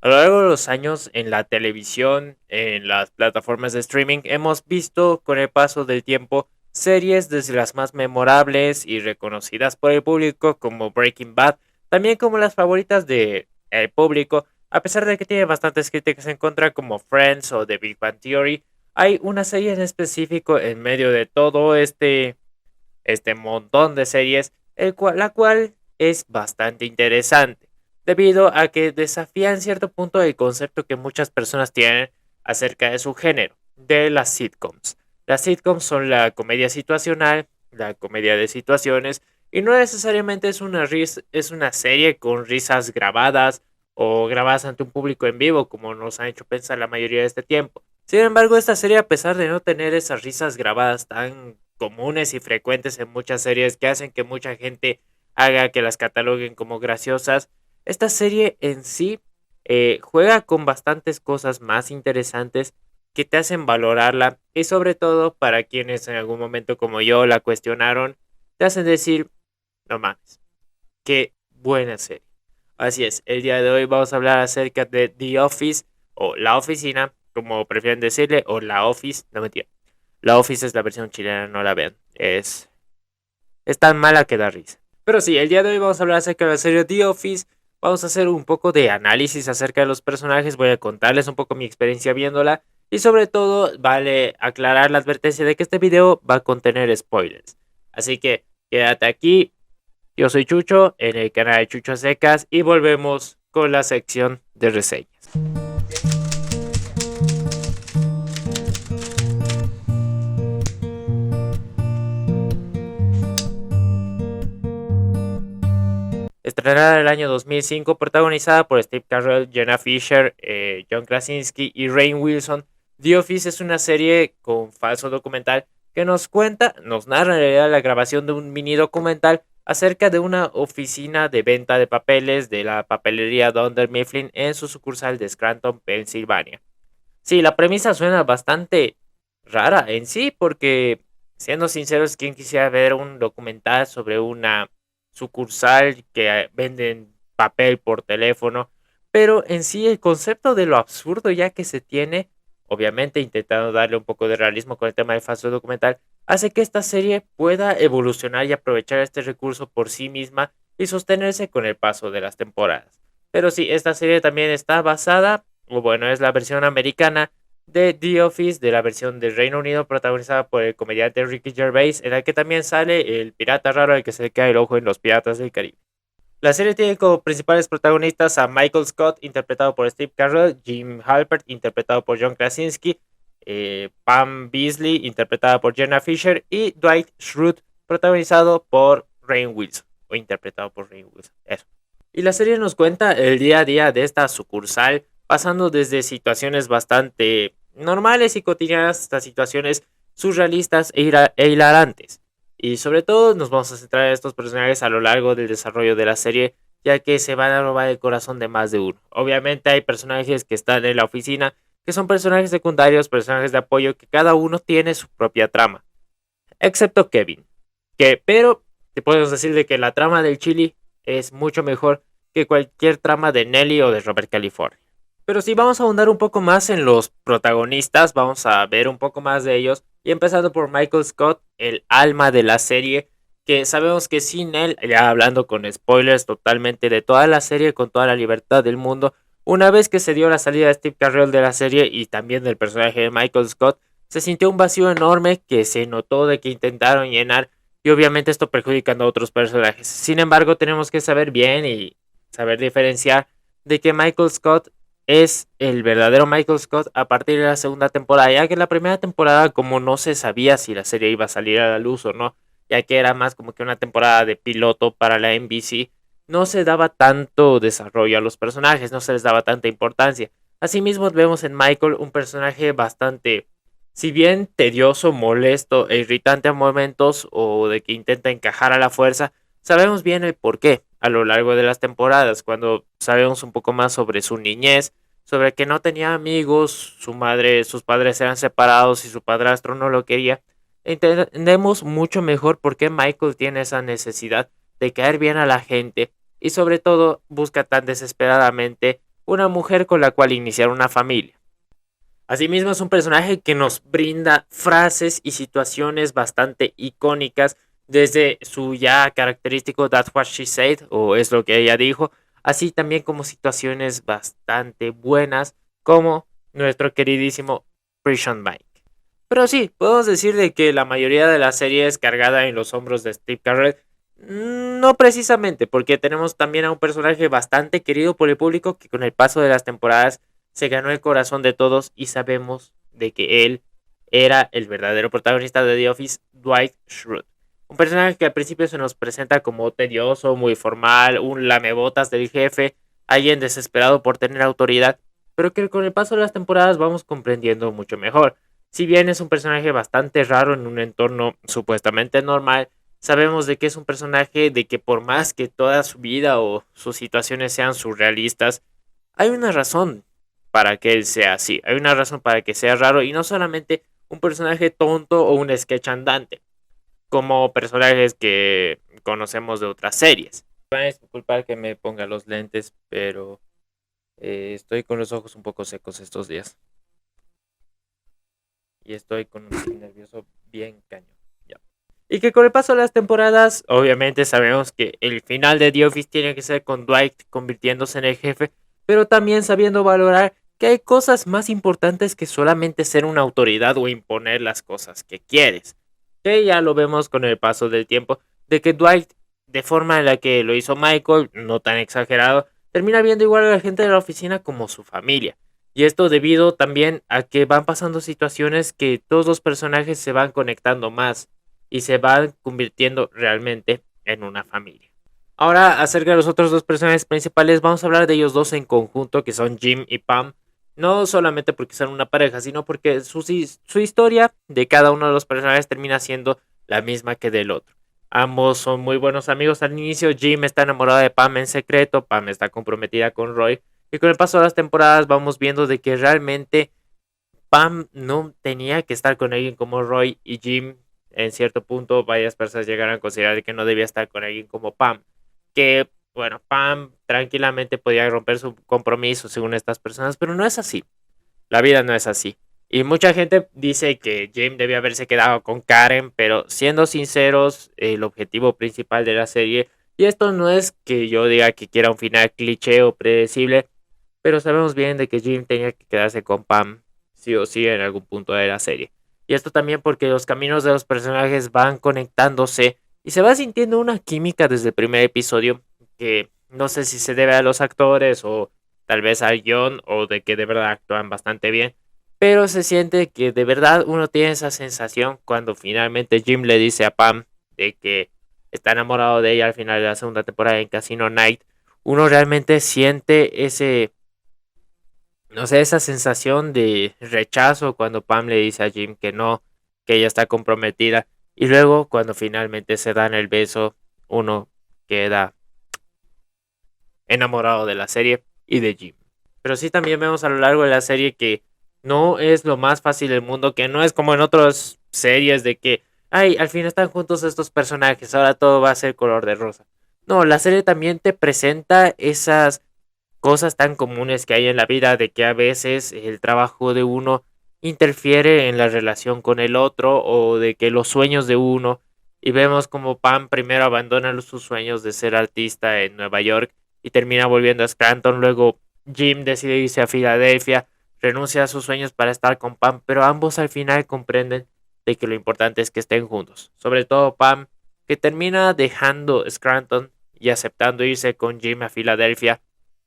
A lo largo de los años en la televisión, en las plataformas de streaming, hemos visto con el paso del tiempo series desde las más memorables y reconocidas por el público como Breaking Bad, también como las favoritas del público, a pesar de que tiene bastantes críticas en contra como Friends o The Big Bang Theory. Hay una serie en específico en medio de todo este montón de series, la cual es bastante interesante, debido a que desafía en cierto punto el concepto que muchas personas tienen acerca de su género, de las sitcoms. Las sitcoms son la comedia situacional, la comedia de situaciones, y no necesariamente es una serie con risas grabadas o grabadas ante un público en vivo, como nos han hecho pensar la mayoría de este tiempo. Sin embargo, esta serie, a pesar de no tener esas risas grabadas tan comunes y frecuentes en muchas series que hacen que mucha gente haga que las cataloguen como graciosas, esta serie en sí juega con bastantes cosas más interesantes que te hacen valorarla y sobre todo para quienes en algún momento como yo la cuestionaron, te hacen decir, no mames, qué buena serie. Así es, el día de hoy vamos a hablar acerca de The Office o La Oficina, como prefieren decirle, o La Office, no mentira. La Office es la versión chilena, no la vean. Es tan mala que da risa. Pero sí, el día de hoy vamos a hablar acerca de la serie The Office. Vamos a hacer un poco de análisis acerca de los personajes. Voy a contarles un poco mi experiencia viéndola. Y sobre todo, vale aclarar la advertencia de que este video va a contener spoilers. Así que quédate aquí. Yo soy Chucho, en el canal de Chucho Secas. Y volvemos con la sección de reseñas. Estrenada en el año 2005, protagonizada por Steve Carell, Jenna Fisher, John Krasinski y Rainn Wilson, The Office es una serie con falso documental que nos narra en realidad la grabación de un mini documental acerca de una oficina de venta de papeles de la papelería Dunder Mifflin en su sucursal de Scranton, Pensilvania. Sí, la premisa suena bastante rara en sí, porque siendo sinceros, ¿quién quisiera ver un documental sobre una sucursal que venden papel por teléfono? Pero en sí el concepto de lo absurdo ya que se tiene, obviamente intentando darle un poco de realismo con el tema del falso documental, hace que esta serie pueda evolucionar y aprovechar este recurso por sí misma y sostenerse con el paso de las temporadas. Pero sí, esta serie también está basada, o bueno, es la versión americana de The Office, de la versión del Reino Unido, protagonizada por el comediante Ricky Gervais, en la que también sale el pirata raro al que se le cae el ojo en Los Piratas del Caribe. La serie tiene como principales protagonistas a Michael Scott, interpretado por Steve Carell, Jim Halpert, interpretado por John Krasinski, Pam Beasley, interpretada por Jenna Fisher, y Dwight Schrute, protagonizado por Rainn Wilson, o interpretado por Rainn Wilson. Eso. Y la serie nos cuenta el día a día de esta sucursal, pasando desde situaciones bastante normales y cotidianas hasta situaciones surrealistas e hilarantes. Y sobre todo nos vamos a centrar en estos personajes a lo largo del desarrollo de la serie, ya que se van a robar el corazón de más de uno. Obviamente hay personajes que están en la oficina, que son personajes secundarios, personajes de apoyo, que cada uno tiene su propia trama. Excepto Kevin, pero te podemos decir de que la trama del Chili es mucho mejor que cualquier trama de Nelly o de Robert California. Pero si vamos a ahondar un poco más en los protagonistas, vamos a ver un poco más de ellos. Y empezando por Michael Scott, el alma de la serie, que sabemos que sin él, ya hablando con spoilers totalmente de toda la serie, con toda la libertad del mundo, una vez que se dio la salida de Steve Carell de la serie y también del personaje de Michael Scott, se sintió un vacío enorme que se notó de que intentaron llenar y obviamente esto perjudicando a otros personajes. Sin embargo, tenemos que saber bien y saber diferenciar de que Michael Scott es el verdadero Michael Scott a partir de la segunda temporada, ya que en la primera temporada como no se sabía si la serie iba a salir a la luz o no, ya que era más como que una temporada de piloto para la NBC, no se daba tanto desarrollo a los personajes, no se les daba tanta importancia. Asimismo vemos en Michael un personaje bastante, si bien tedioso, molesto e irritante a momentos o de que intenta encajar a la fuerza, sabemos bien el por qué a lo largo de las temporadas, cuando sabemos un poco más sobre su niñez, sobre que no tenía amigos, su madre, sus padres eran separados y su padrastro no lo quería. Entendemos mucho mejor por qué Michael tiene esa necesidad de caer bien a la gente y sobre todo busca tan desesperadamente una mujer con la cual iniciar una familia. Asimismo, es un personaje que nos brinda frases y situaciones bastante icónicas, desde su ya característico "That's what she said" o "es lo que ella dijo", así también como situaciones bastante buenas, como nuestro queridísimo Prison Mike. Pero sí, podemos decir de que la mayoría de la serie es cargada en los hombros de Steve Carell. No precisamente, porque tenemos también a un personaje bastante querido por el público que con el paso de las temporadas se ganó el corazón de todos y sabemos de que él era el verdadero protagonista de The Office, Dwight Schrute. Un personaje que al principio se nos presenta como tedioso, muy formal, un lamebotas del jefe, alguien desesperado por tener autoridad, pero que con el paso de las temporadas vamos comprendiendo mucho mejor. Si bien es un personaje bastante raro en un entorno supuestamente normal, sabemos de que es un personaje de que por más que toda su vida o sus situaciones sean surrealistas, hay una razón para que él sea así. Hay una razón para que sea raro y no solamente un personaje tonto o un sketch andante, como personajes que conocemos de otras series. Van a disculpar que me ponga los lentes, pero estoy con los ojos un poco secos estos días. Y estoy con un nervioso bien cañón. Ya. Y que con el paso de las temporadas, obviamente sabemos que el final de The Office tiene que ser con Dwight convirtiéndose en el jefe, pero también sabiendo valorar que hay cosas más importantes que solamente ser una autoridad o imponer las cosas que quieres. Que ya lo vemos con el paso del tiempo, de que Dwight, de forma en la que lo hizo Michael, no tan exagerado, termina viendo igual a la gente de la oficina como su familia. Y esto debido también a que van pasando situaciones que todos los personajes se van conectando más y se van convirtiendo realmente en una familia. Ahora, acerca de los otros dos personajes principales, vamos a hablar de ellos dos en conjunto, que son Jim y Pam. No solamente porque son una pareja, sino porque su historia de cada uno de los personajes termina siendo la misma que del otro. Ambos son muy buenos amigos al inicio. Jim está enamorado de Pam en secreto, Pam está comprometida con Roy. Y con el paso de las temporadas vamos viendo de que realmente Pam no tenía que estar con alguien como Roy, y Jim en cierto punto varias personas llegaron a considerar que no debía estar con alguien como Pam. Que bueno, Pam tranquilamente podía romper su compromiso según estas personas, pero no es así. La vida no es así. Y mucha gente dice que Jim debía haberse quedado con Karen, pero siendo sinceros, el objetivo principal de la serie, y esto no es que yo diga que quiera un final cliché o predecible, pero sabemos bien de que Jim tenía que quedarse con Pam, sí o sí, en algún punto de la serie. Y esto también porque los caminos de los personajes van conectándose y se va sintiendo una química desde el primer episodio que no sé si se debe a los actores o tal vez al guión o de que de verdad actúan bastante bien. Pero se siente que de verdad uno tiene esa sensación cuando finalmente Jim le dice a Pam de que está enamorado de ella al final de la segunda temporada en Casino Night. Uno realmente siente ese, no sé, esa sensación de rechazo cuando Pam le dice a Jim que no, que ella está comprometida. Y luego cuando finalmente se dan el beso, uno queda enamorado de la serie y de Jim. Pero sí también vemos a lo largo de la serie que no es lo más fácil del mundo, que no es como en otras series de que, ay, al fin están juntos estos personajes, ahora todo va a ser color de rosa. No, la serie también te presenta esas cosas tan comunes que hay en la vida, de que a veces el trabajo de uno interfiere en la relación con el otro, o de que los sueños de uno, y vemos como Pam primero abandona sus sueños de ser artista en Nueva York y termina volviendo a Scranton. Luego Jim decide irse a Filadelfia, renuncia a sus sueños para estar con Pam, pero ambos al final comprenden de que lo importante es que estén juntos. Sobre todo Pam, que termina dejando Scranton y aceptando irse con Jim a Filadelfia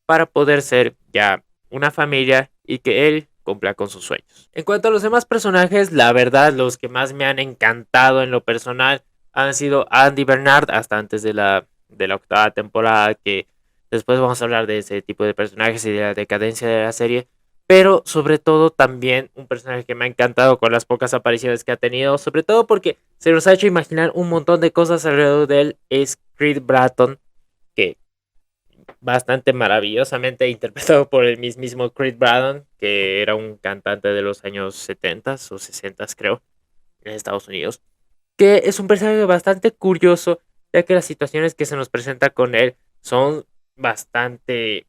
para poder ser ya una familia y que él cumpla con sus sueños. En cuanto a los demás personajes, la verdad, los que más me han encantado en lo personal han sido Andy Bernard, hasta antes de la octava temporada, que después vamos a hablar de ese tipo de personajes y de la decadencia de la serie. Pero sobre todo también un personaje que me ha encantado con las pocas apariciones que ha tenido, sobre todo porque se nos ha hecho imaginar un montón de cosas alrededor de él, es Creed Bratton, que bastante maravillosamente interpretado por el mismísimo Creed Bratton, que era un cantante de los años 70 o 60, creo, en Estados Unidos, que es un personaje bastante curioso, ya que las situaciones que se nos presenta con él son bastante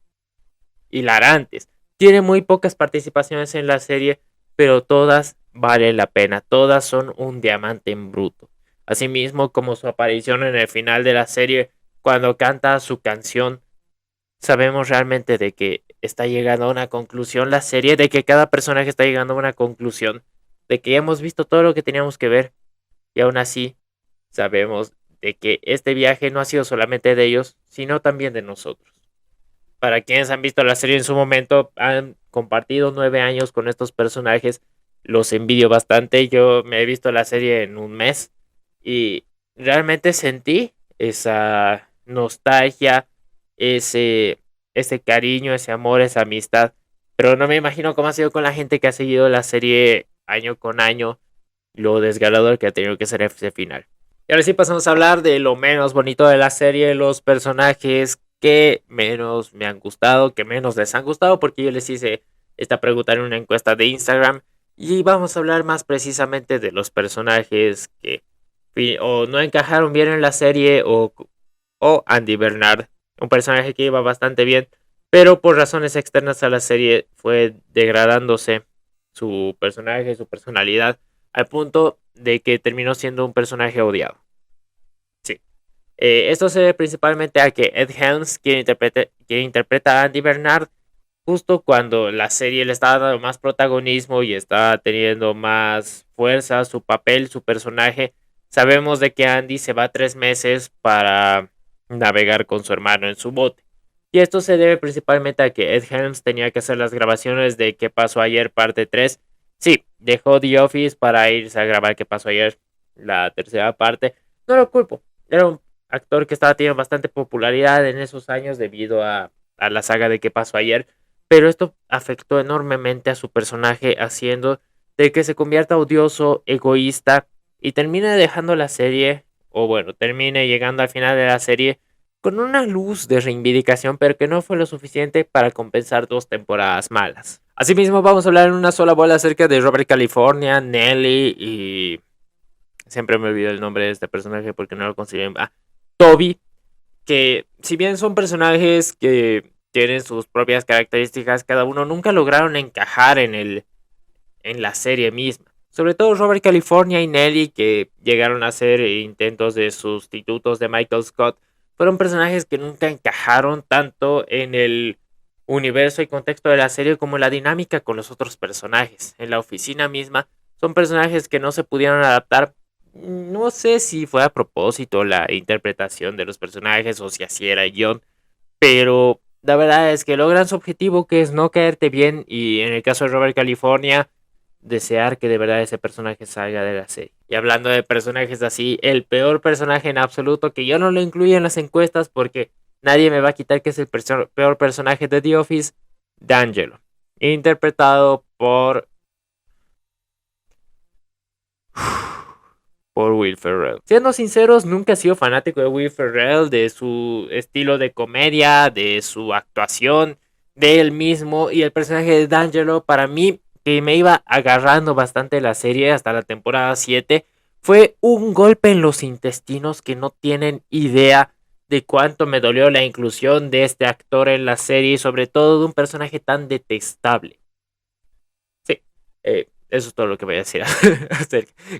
hilarantes. Tiene muy pocas participaciones en la serie, pero todas valen la pena, todas son un diamante en bruto. Asimismo, como su aparición en el final de la serie, cuando canta su canción, sabemos realmente de que está llegando a una conclusión la serie, de que cada personaje está llegando a una conclusión, de que ya hemos visto todo lo que teníamos que ver, y aún así sabemos de que este viaje no ha sido solamente de ellos, sino también de nosotros. Para quienes han visto la serie en su momento, han compartido 9 años con estos personajes, los envidio bastante. Yo me he visto la serie en un mes y realmente sentí esa nostalgia, ese, ese cariño, ese amor, esa amistad. Pero no me imagino cómo ha sido con la gente que ha seguido la serie año con año, lo desgarrador que ha tenido que ser ese final. Y ahora sí pasamos a hablar de lo menos bonito de la serie, los personajes que menos me han gustado, que menos les han gustado, porque yo les hice esta pregunta en una encuesta de Instagram y vamos a hablar más precisamente de los personajes que o no encajaron bien en la serie o Andy Bernard, un personaje que iba bastante bien, pero por razones externas a la serie fue degradándose su personaje, su personalidad, al punto de que terminó siendo un personaje odiado. Sí. Esto se debe principalmente a que Ed Helms, quien interpreta a Andy Bernard, justo cuando la serie le estaba dando más protagonismo y está teniendo más fuerza su papel, su personaje, sabemos de que Andy se va 3 meses para navegar con su hermano en su bote. Y esto se debe principalmente a que Ed Helms tenía que hacer las grabaciones de ¿Qué pasó ayer? Parte 3. Sí, dejó The Office para irse a grabar ¿Qué pasó ayer? La tercera parte. No lo culpo. Era un actor que estaba teniendo bastante popularidad en esos años debido a la saga de ¿Qué pasó ayer? Pero esto afectó enormemente a su personaje, haciendo de que se convierta odioso, egoísta y termine dejando la serie, o bueno, termine llegando al final de la serie con una luz de reivindicación, pero que no fue lo suficiente para compensar 2 temporadas malas. Asimismo, vamos a hablar en una sola bola acerca de Robert California, Nelly y... Siempre me olvido el nombre de este personaje porque no lo considero... Toby, que si bien son personajes que tienen sus propias características, cada uno nunca lograron encajar en la serie misma. Sobre todo Robert California y Nelly, que llegaron a ser intentos de sustitutos de Michael Scott, fueron personajes que nunca encajaron tanto en el universo y contexto de la serie como en la dinámica con los otros personajes. En la oficina misma, son personajes que no se pudieron adaptar. No sé si fue a propósito la interpretación de los personajes o si así era John, pero la verdad es que logran su objetivo, que es no caerte bien, y en el caso de Robert California, desear que de verdad ese personaje salga de la serie. Y hablando de personajes así, el peor personaje en absoluto, que yo no lo incluyo en las encuestas porque nadie me va a quitar que es el peor personaje de The Office, D'Angelo, interpretado por Will Ferrell. Siendo sinceros, nunca he sido fanático de Will Ferrell, de su estilo de comedia, de su actuación, de él mismo, y el personaje de D'Angelo, para mí, que me iba agarrando bastante la serie hasta la temporada 7, fue un golpe en los intestinos que no tienen idea de cuánto me dolió la inclusión de este actor en la serie, sobre todo de un personaje tan detestable. Sí, eso es todo lo que voy a decir.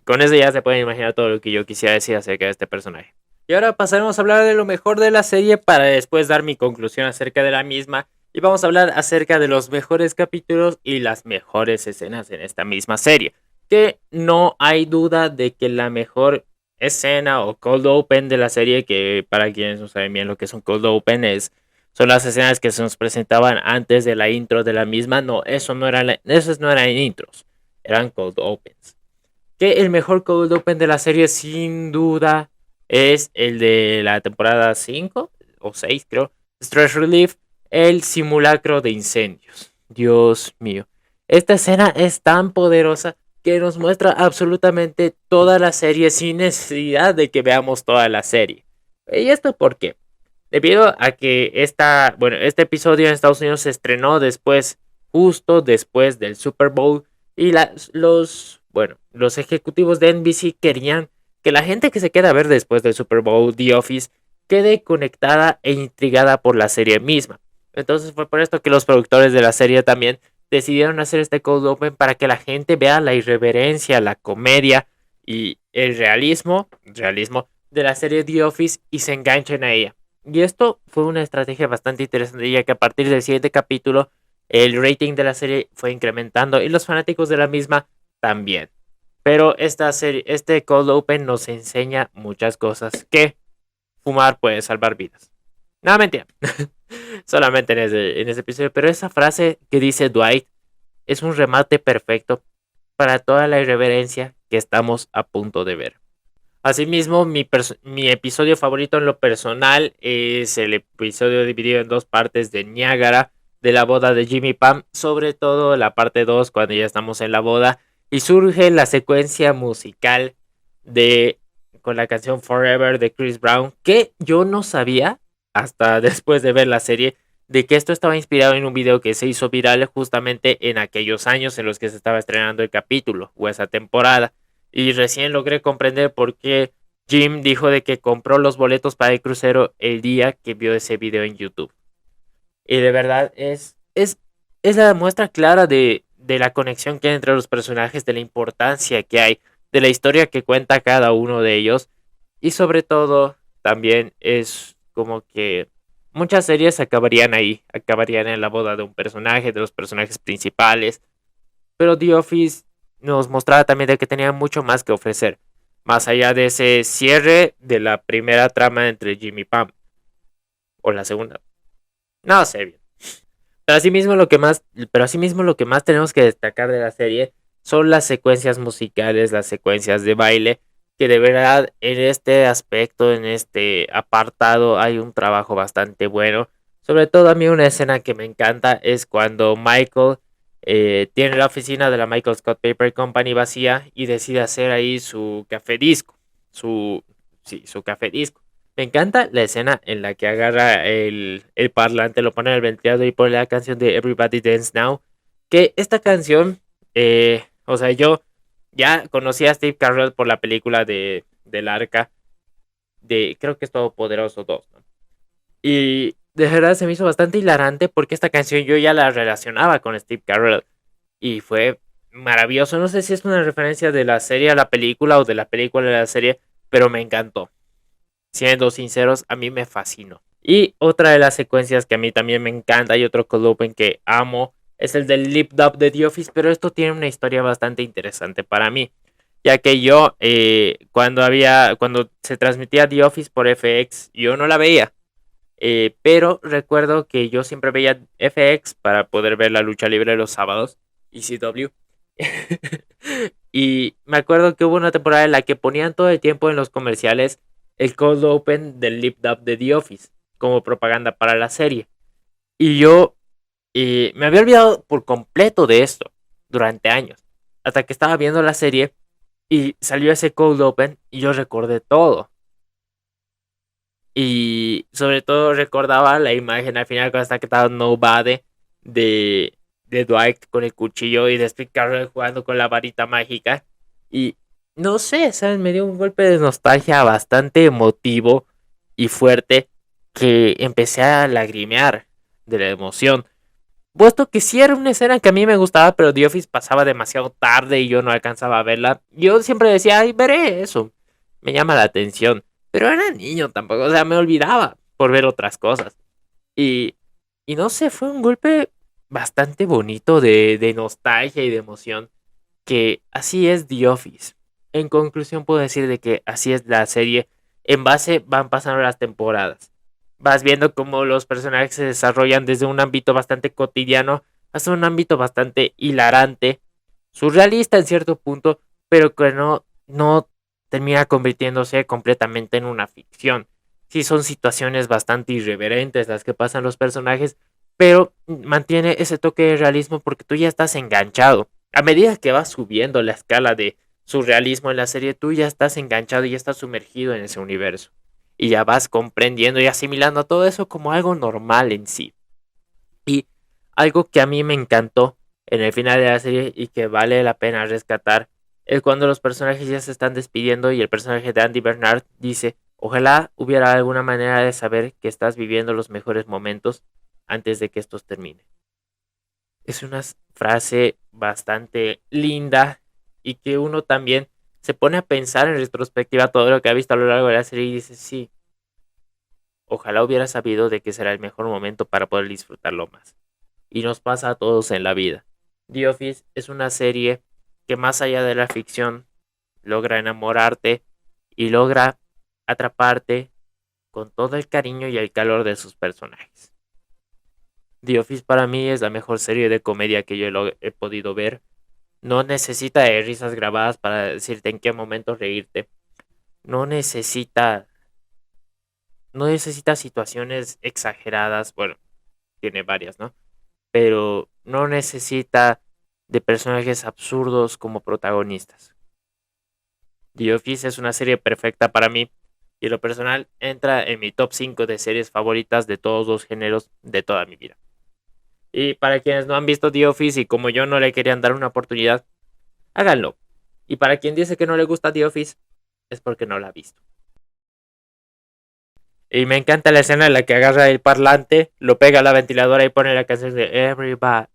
Con eso ya se pueden imaginar todo lo que yo quisiera decir acerca de este personaje. Y ahora pasaremos a hablar de lo mejor de la serie para después dar mi conclusión acerca de la misma. Y vamos a hablar acerca de los mejores capítulos y las mejores escenas en esta misma serie. Que no hay duda de que la mejor escena o cold open de la serie, que para quienes no saben bien lo que es un cold open, son las escenas que se nos presentaban antes de la intro de la misma. No, esos no eran intros, eran cold opens. Que el mejor cold open de la serie sin duda es el de la temporada 5 o 6 creo, Stress Relief, el simulacro de incendios. Dios mío, esta escena es tan poderosa que nos muestra absolutamente toda la serie sin necesidad de que veamos toda la serie. ¿Y esto por qué? Debido a que este episodio en Estados Unidos se estrenó justo después del Super Bowl, y los ejecutivos de NBC querían que la gente que se queda a ver después del Super Bowl The Office quede conectada e intrigada por la serie misma. Entonces fue por esto que los productores de la serie también decidieron hacer este cold open para que la gente vea la irreverencia, la comedia y el realismo de la serie The Office y se enganchen a ella. Y esto fue una estrategia bastante interesante, ya que a partir del siguiente capítulo el rating de la serie fue incrementando y los fanáticos de la misma también. Pero esta serie, este cold open nos enseña muchas cosas, que fumar puede salvar vidas. No, mentira. Solamente en ese episodio. Pero esa frase que dice Dwight es un remate perfecto para toda la irreverencia que estamos a punto de ver. Asimismo, mi episodio favorito en lo personal es el episodio dividido en dos partes de Niágara, de la boda de Jimmy Pam, sobre todo la parte 2 cuando ya estamos en la boda y surge la secuencia musical de con la canción Forever de Chris Brown, que yo no sabía hasta después de ver la serie de que esto estaba inspirado en un video que se hizo viral justamente en aquellos años en los que se estaba estrenando el capítulo o esa temporada. Y recién logré comprender por qué Jim dijo de que compró los boletos para el crucero el día que vio ese video en YouTube. Y de verdad es la muestra clara de la conexión que hay entre los personajes, de la importancia que hay, de la historia que cuenta cada uno de ellos. Y sobre todo, también es como que muchas series acabarían ahí, acabarían en la boda de un personaje, de los personajes principales. Pero The Office nos mostraba también de que tenía mucho más que ofrecer, más allá de ese cierre de la primera trama entre Jimmy y Pam, o la segunda, no sé bien. Pero asimismo lo que más tenemos que destacar de la serie son las secuencias musicales, las secuencias de baile, que de verdad en este aspecto, en este apartado, hay un trabajo bastante bueno. Sobre todo a mí una escena que me encanta es cuando Michael tiene la oficina de la Michael Scott Paper Company vacía y decide hacer ahí su café disco, su, sí, su café disco. Me encanta la escena en la que agarra el parlante, lo pone en el ventilador y pone la canción de Everybody Dance Now. Que esta canción, o sea, yo ya conocí a Steve Carell por la película del Arca, de creo que es Todopoderoso 2, ¿no? Y de verdad se me hizo bastante hilarante porque esta canción yo ya la relacionaba con Steve Carell. Y fue maravilloso. No sé si es una referencia de la serie a la película o de la película a la serie, pero me encantó. Siendo sinceros, a mí me fascinó. Y otra de las secuencias que a mí también me encanta y otro cold open que amo es el del lip dub de The Office, pero esto tiene una historia bastante interesante para mí, ya que yo cuando se transmitía The Office por FX, yo no la veía, pero recuerdo que yo siempre veía FX para poder ver la lucha libre los sábados, ECW. Y me acuerdo que hubo una temporada en la que ponían todo el tiempo en los comerciales el cold open del lip dub de The Office como propaganda para la serie. Y yo me había olvidado por completo de esto durante años. Hasta que estaba viendo la serie y salió ese cold open y yo recordé todo. Y sobre todo recordaba la imagen al final cuando está quedado Nobody de, de Dwight con el cuchillo y de Steve Carell jugando con la varita mágica. Y no sé, ¿sabes? Me dio un golpe de nostalgia bastante emotivo y fuerte que empecé a lagrimear de la emoción. Puesto que sí era una escena que a mí me gustaba, pero The Office pasaba demasiado tarde y yo no alcanzaba a verla. Yo siempre decía, ay, veré eso. Me llama la atención. Pero era niño tampoco, o sea, me olvidaba por ver otras cosas. Y, y no sé, fue un golpe bastante bonito de nostalgia y de emoción. Que así es The Office. En conclusión puedo decir de que así es la serie. En base van pasando las temporadas. Vas viendo cómo los personajes se desarrollan desde un ámbito bastante cotidiano hasta un ámbito bastante hilarante, surrealista en cierto punto, pero que no termina convirtiéndose completamente en una ficción. Sí son situaciones bastante irreverentes las que pasan los personajes, pero mantiene ese toque de realismo porque tú ya estás enganchado. A medida que vas subiendo la escala de surrealismo en la serie, tú ya estás enganchado y ya estás sumergido en ese universo. Y ya vas comprendiendo y asimilando todo eso como algo normal en sí. Y algo que a mí me encantó en el final de la serie y que vale la pena rescatar es cuando los personajes ya se están despidiendo y el personaje de Andy Bernard dice, ojalá hubiera alguna manera de saber que estás viviendo los mejores momentos antes de que estos terminen. Es una frase bastante linda y que uno también se pone a pensar en retrospectiva todo lo que ha visto a lo largo de la serie y dice, sí, ojalá hubiera sabido de que será el mejor momento para poder disfrutarlo más. Y nos pasa a todos en la vida. The Office es una serie que más allá de la ficción logra enamorarte y logra atraparte con todo el cariño y el calor de sus personajes. The Office para mí es la mejor serie de comedia que yo he podido ver. No necesita de risas grabadas para decirte en qué momento reírte. No necesita, no necesita situaciones exageradas. Bueno, tiene varias, ¿no? Pero no necesita de personajes absurdos como protagonistas. The Office es una serie perfecta para mí y en lo personal entra en mi top 5 de series favoritas de todos los géneros de toda mi vida. Y para quienes no han visto The Office y como yo no le querían dar una oportunidad, háganlo. Y para quien dice que no le gusta The Office, es porque no la ha visto. Y me encanta la escena en la que agarra el parlante, lo pega a la ventiladora y pone la canción de Everybody.